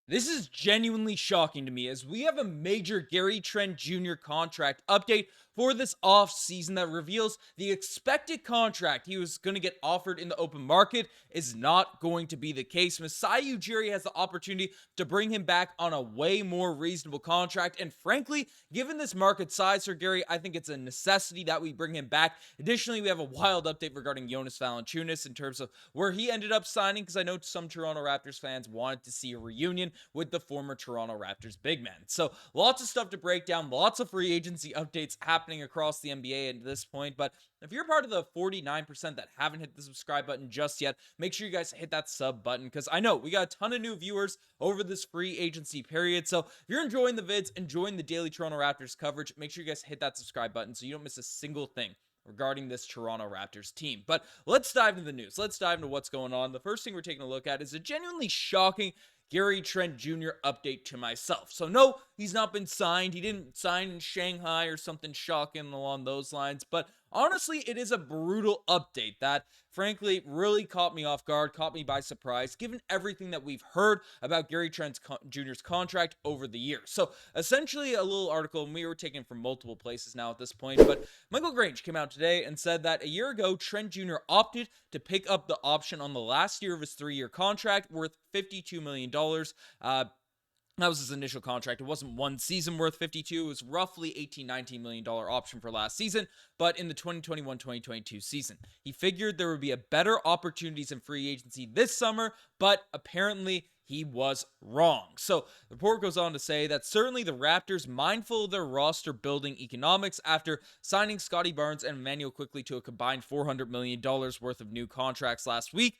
This is genuinely shocking to me as we have a major Gary Trent Jr. contract update for this off season that reveals the expected contract he was going to get offered in the open market is not going to be the case. Masai Ujiri has the opportunity to bring him back on a way more reasonable contract. And frankly, given this market size for Gary, I think it's a necessity that we bring him back. Additionally, we have a wild update regarding Jonas Valanciunas in terms of where he ended up signing, because I know some Toronto Raptors fans wanted to see a reunion with the former Toronto Raptors big man. So lots of stuff to break down, lots of free agency updates happening across the NBA at this point. But if you're part of the 49% that haven't hit the subscribe button just yet, make sure you guys hit that sub button, because I know we got a ton of new viewers over this free agency period. So if you're enjoying the vids, enjoying the daily Toronto Raptors coverage, make sure you guys hit that subscribe button so you don't miss a single thing regarding this Toronto Raptors team. But let's dive into the news. Let's dive into what's going on. The first thing we're taking a look at is a genuinely shocking Gary Trent Jr. update to myself. So no, he's not been signed. He didn't sign in Shanghai or something shocking along those lines. But honestly, it is a brutal update that, frankly, really caught me off guard, caught me by surprise, given everything that we've heard about Gary Trent Jr.'s contract over the years. So essentially a little article, and we were taken from multiple places now at this point, but Michael Grange came out today and said that a year ago, Trent Jr. opted to pick up the option on the last year of his 3-year contract worth $52 million. That was his initial contract. It wasn't one season worth 52. It was roughly $18-19 million option for last season, but in the 2021-2022 season. He figured there would be a better opportunities in free agency this summer, but apparently he was wrong. So the report goes on to say that certainly the Raptors, mindful of their roster building economics after signing Scottie Barnes and Immanuel Quickley to a combined $400 million worth of new contracts last week,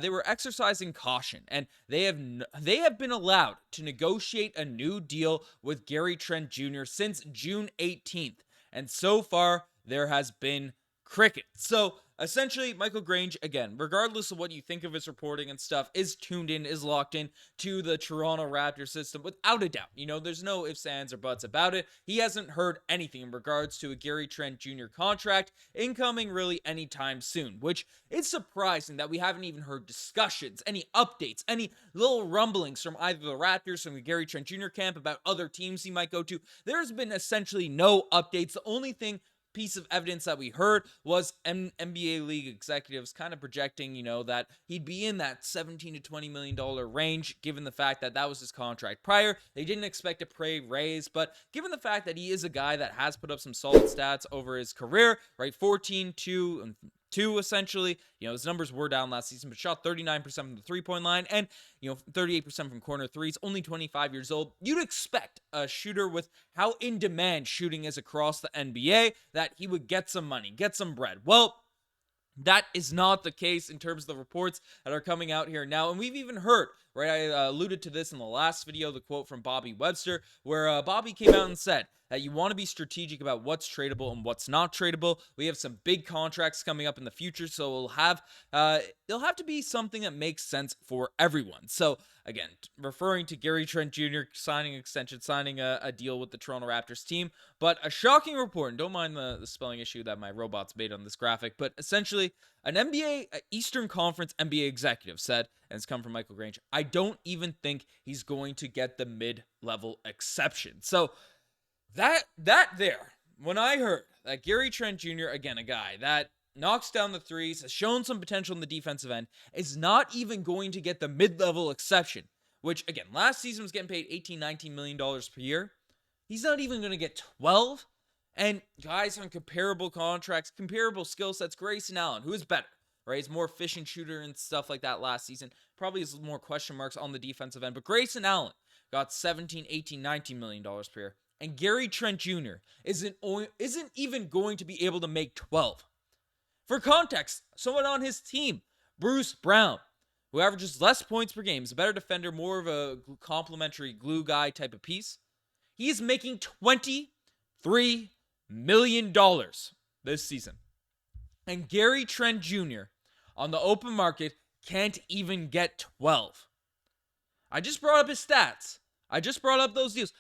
they were exercising caution, and they have been allowed to negotiate a new deal with Gary Trent Jr. since June 18th, and so far there has been cricket. So essentially, Michael Grange, again, regardless of what you think of his reporting and stuff, is tuned in, is locked in to the Toronto Raptors system without a doubt. There's no ifs, ands, or buts about it. He hasn't heard anything in regards to a Gary Trent Jr. contract incoming really anytime soon, which is surprising that we haven't even heard discussions, any updates, any little rumblings from either the Raptors, from the Gary Trent Jr. camp about other teams he might go to. There's been essentially no updates. The only piece of evidence that we heard was NBA league executives kind of projecting, that he'd be in that $17 to $20 million range, given the fact that that was his contract prior. They didn't expect a pay raise, but given the fact that he is a guy that has put up some solid stats over his career, right? 14, 2, and 2 essentially. His numbers were down last season, but shot 39% from the three-point line and 38% from corner threes. Only 25 years old. You'd expect a shooter with how in demand shooting is across the NBA that he would get some money, get some bread. Well, that is not the case in terms of the reports that are coming out here now. And we've even heard, right, I alluded to this in the last video, the quote from Bobby Webster, where Bobby came out and said that you want to be strategic about what's tradable and what's not tradable. We have some big contracts coming up in the future, so it'll have to be something that makes sense for everyone. So again, referring to Gary Trent Jr. signing a deal with the Toronto Raptors team. But a shocking report, and don't mind the spelling issue that my robot's made on this graphic, but essentially an Eastern Conference NBA executive said, and it's come from Michael Grange, I don't even think he's going to get the mid-level exception. So that there, when I heard that Gary Trent Jr., again, a guy that knocks down the threes, has shown some potential in the defensive end, is not even going to get the mid-level exception, which, again, last season was getting paid $18-19 million per year. He's not even going to get 12. And guys on comparable contracts, comparable skill sets, Grayson Allen, who is better, right? He's more efficient shooter and stuff like that last season. Probably has more question marks on the defensive end. But Grayson Allen got $17-18-19 million per year. And Gary Trent Jr. isn't even going to be able to make 12. For context, someone on his team, Bruce Brown, who averages less points per game, is a better defender, more of a complementary glue guy type of piece. He is making $23 million this season. And Gary Trent Jr. on the open market can't even get 12. I just brought up his stats. I just brought up those deals.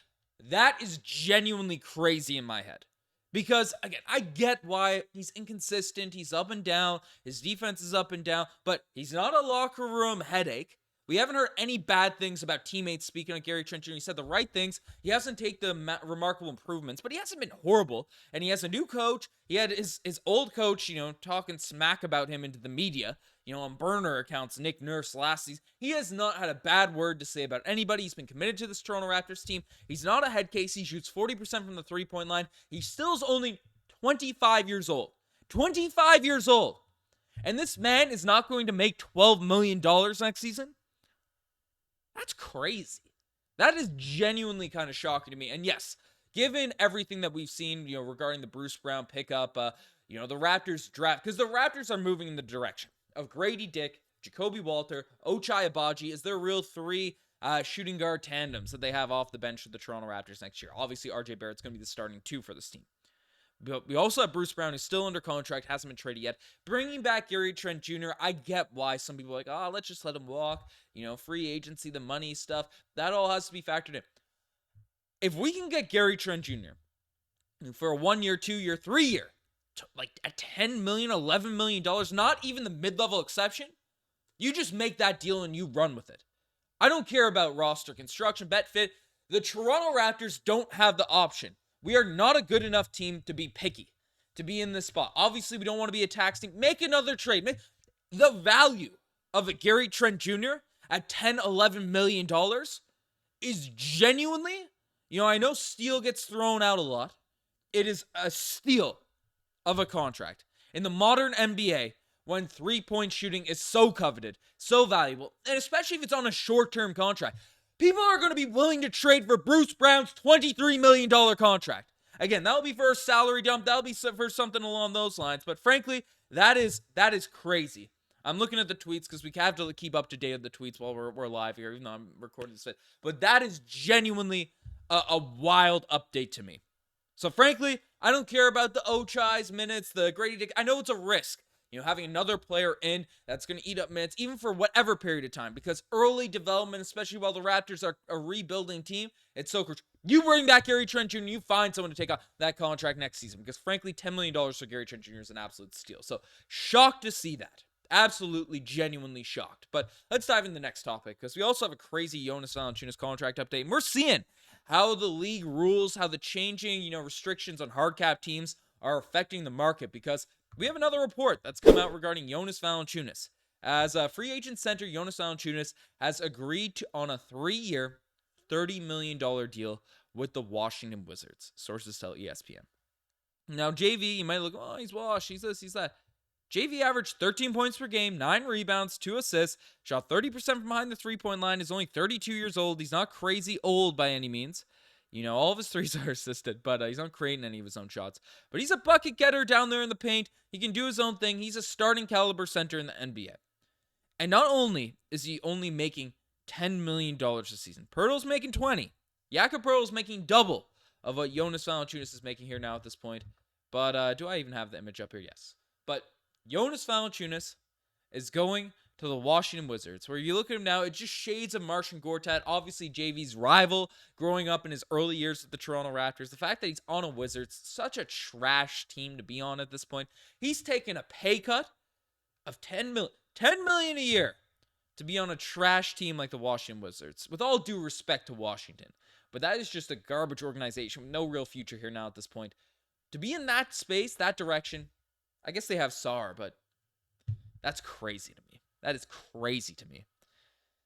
That is genuinely crazy in my head. Because, again, I get why he's inconsistent. He's up and down. His defense is up and down. But he's not a locker room headache. We haven't heard any bad things about teammates speaking of Gary Trent Jr. He said the right things. He hasn't taken the remarkable improvements, but he hasn't been horrible. And he has a new coach. He had his old coach, talking smack about him into the media, on burner accounts, Nick Nurse last season. He has not had a bad word to say about anybody. He's been committed to this Toronto Raptors team. He's not a head case. He shoots 40% from the three-point line. He still is only 25 years old. 25 years old. And this man is not going to make $12 million next season? That's crazy. That is genuinely kind of shocking to me. And yes, given everything that we've seen, regarding the Bruce Brown pickup, the Raptors draft, because the Raptors are moving in the direction of Gradey Dick, Jakob Poeltl, Ochai Agbaji is their real three shooting guard tandems that they have off the bench for the Toronto Raptors next year. Obviously, RJ Barrett's going to be the starting two for this team. But we also have Bruce Brown, who's still under contract, hasn't been traded yet. Bringing back Gary Trent Jr., I get why some people are like, let's just let him walk. Free agency, the money stuff, that all has to be factored in. If we can get Gary Trent Jr. for a 1 year, 2 year, 3 year, like at $10 million, $11 million, not even the mid-level exception, you just make that deal and you run with it. I don't care about roster construction, bet fit. The Toronto Raptors don't have the option. We are not a good enough team to be picky, to be in this spot. Obviously, we don't want to be a tax team. Make another trade. The value of a Gary Trent Jr. at $10, $11 million is genuinely, I know steal gets thrown out a lot. It is a steal of a contract. In the modern NBA, when three-point shooting is so coveted, so valuable, and especially if it's on a short-term contract, people are going to be willing to trade for Bruce Brown's $23 million contract. Again, that'll be for a salary dump. That'll be for something along those lines. But frankly, that is crazy. I'm looking at the tweets because we have to keep up to date with the tweets while we're live here, even though I'm recording this. But that is genuinely a wild update to me. So frankly, I don't care about the Ochai's minutes, the Gradey Dick. I know it's a risk. Having another player in that's going to eat up minutes, even for whatever period of time, because early development, especially while the Raptors are a rebuilding team, it's so crucial. You bring back Gary Trent Jr., you find someone to take on that contract next season, because frankly, $10 million for Gary Trent Jr. is an absolute steal. So, shocked to see that. Absolutely, genuinely shocked. But let's dive into the next topic, because we also have a crazy Jonas Valanciunas contract update, and we're seeing how the league rules, how the changing, restrictions on hard cap teams are affecting the market, because we have another report that's come out regarding Jonas Valanciunas. As a free agent center, Jonas Valanciunas has agreed on a 3-year, $30 million deal with the Washington Wizards. Sources tell ESPN. Now, JV, you might look, he's washed, he's this, he's that. JV averaged 13 points per game, 9 rebounds, 2 assists, shot 30% from behind the three-point line, is only 32 years old. He's not crazy old by any means. All of his threes are assisted, but he's not creating any of his own shots. But he's a bucket getter down there in the paint. He can do his own thing. He's a starting caliber center in the NBA. And not only is he only making $10 million this season, Poeltl's making 20. Jakob Poeltl's making double of what Jonas Valanciunas is making here now at this point. But do I even have the image up here? Yes. But Jonas Valanciunas is going to the Washington Wizards, where you look at him now, it just shades of Marcin Gortat, obviously JV's rival growing up in his early years with the Toronto Raptors. The fact that he's on a Wizards, such a trash team to be on at this point. He's taken a pay cut of $10 million a year to be on a trash team like the Washington Wizards, with all due respect to Washington. But that is just a garbage organization with no real future here now at this point. To be in that space, that direction, I guess they have SAR, but that's crazy to me. That is crazy to me.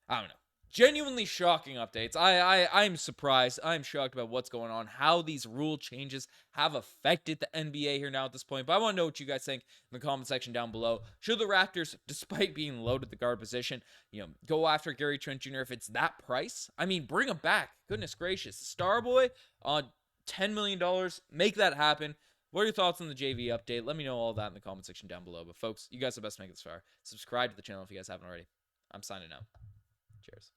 I don't know. Genuinely shocking updates. I'm surprised. I'm shocked about what's going on, how these rule changes have affected the NBA here now at this point. But I want to know what you guys think in the comment section down below. Should the Raptors, despite being low at the guard position, go after Gary Trent Jr. if it's that price? I mean, bring him back. Goodness gracious. Starboy on $10 million. Make that happen. What are your thoughts on the JV update? Let me know all that in the comment section down below. But folks, you guys are the best to make it this far. Subscribe to the channel if you guys haven't already. I'm signing out. Cheers.